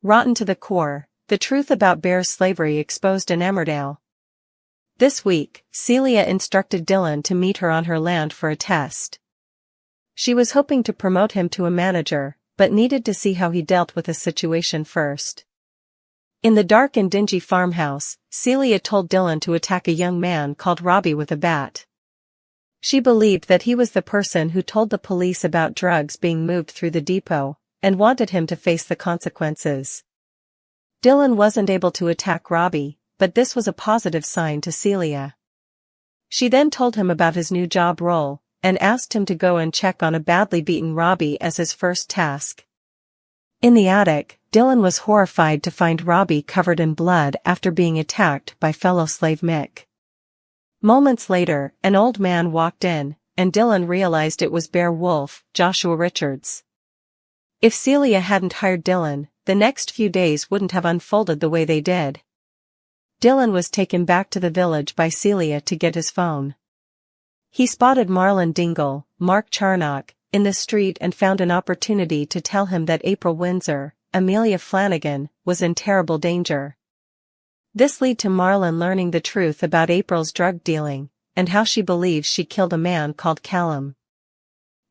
Rotten to the core, the truth about bears' slavery exposed in Emmerdale. This week, Celia instructed Dylan to meet her on her land for a test. She was hoping to promote him to a manager, but needed to see how he dealt with the situation first. In the dark and dingy farmhouse, Celia told Dylan to attack a young man called Robbie with a bat. She believed that he was the person who told the police about drugs being moved through the depot, and wanted him to face the consequences. Dylan wasn't able to attack Robbie, but this was a positive sign to Celia. She then told him about his new job role, and asked him to go and check on a badly beaten Robbie as his first task. In the attic, Dylan was horrified to find Robbie covered in blood after being attacked by fellow slave Mick. Moments later, an old man walked in, and Dylan realized it was Bear Wolf, Joshua Richards. If Celia hadn't hired Dylan, the next few days wouldn't have unfolded the way they did. Dylan was taken back to the village by Celia to get his phone. He spotted Marlon Dingle, Mark Charnock, in the street and found an opportunity to tell him that April Windsor, Amelia Flanagan, was in terrible danger. This led to Marlon learning the truth about April's drug dealing, and how she believes she killed a man called Callum.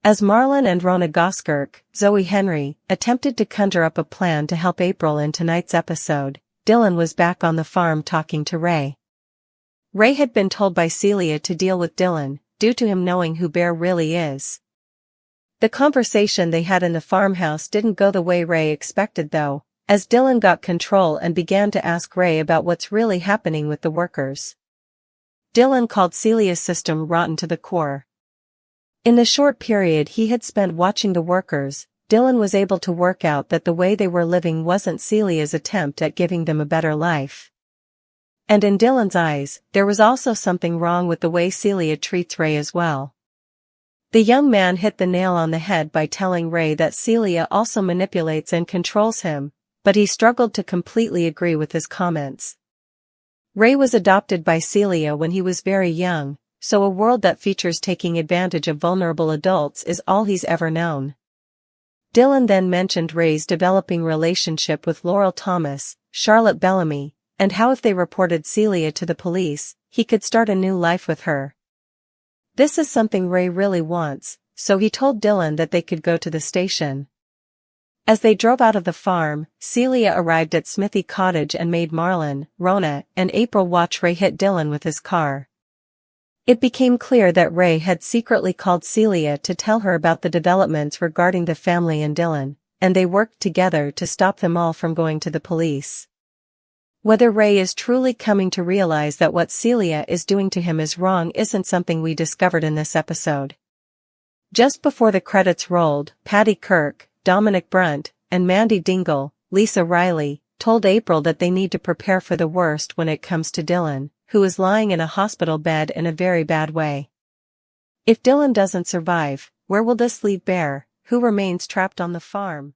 As Marlon and Rona Goskirk, Zoe Henry, attempted to conjure up a plan to help April in tonight's episode, Dylan was back on the farm talking to Ray. Ray had been told by Celia to deal with Dylan, due to him knowing who Bear really is. The conversation they had in the farmhouse didn't go the way Ray expected though, as Dylan got control and began to ask Ray about what's really happening with the workers. Dylan called Celia's system rotten to the core. In the short period he had spent watching the workers, Dylan was able to work out that the way they were living wasn't Celia's attempt at giving them a better life. And in Dylan's eyes, there was also something wrong with the way Celia treats Ray as well. The young man hit the nail on the head by telling Ray that Celia also manipulates and controls him, but he struggled to completely agree with his comments. Ray was adopted by Celia when he was very young, so a world that features taking advantage of vulnerable adults is all he's ever known. Dylan then mentioned Ray's developing relationship with Laurel Thomas, Charlotte Bellamy, and how if they reported Celia to the police, he could start a new life with her. This is something Ray really wants, so he told Dylan that they could go to the station. As they drove out of the farm, Celia arrived at Smithy Cottage and made Marlon, Rona, and April watch Ray hit Dylan with his car. It became clear that Ray had secretly called Celia to tell her about the developments regarding the family and Dylan, and they worked together to stop them all from going to the police. Whether Ray is truly coming to realize that what Celia is doing to him is wrong isn't something we discovered in this episode. Just before the credits rolled, Patty Kirk, Dominic Brunt, and Mandy Dingle, Lisa Riley, told April that they need to prepare for the worst when it comes to Dylan, who is lying in a hospital bed in a very bad way. If Dylan doesn't survive, where will this leave Bear, who remains trapped on the farm?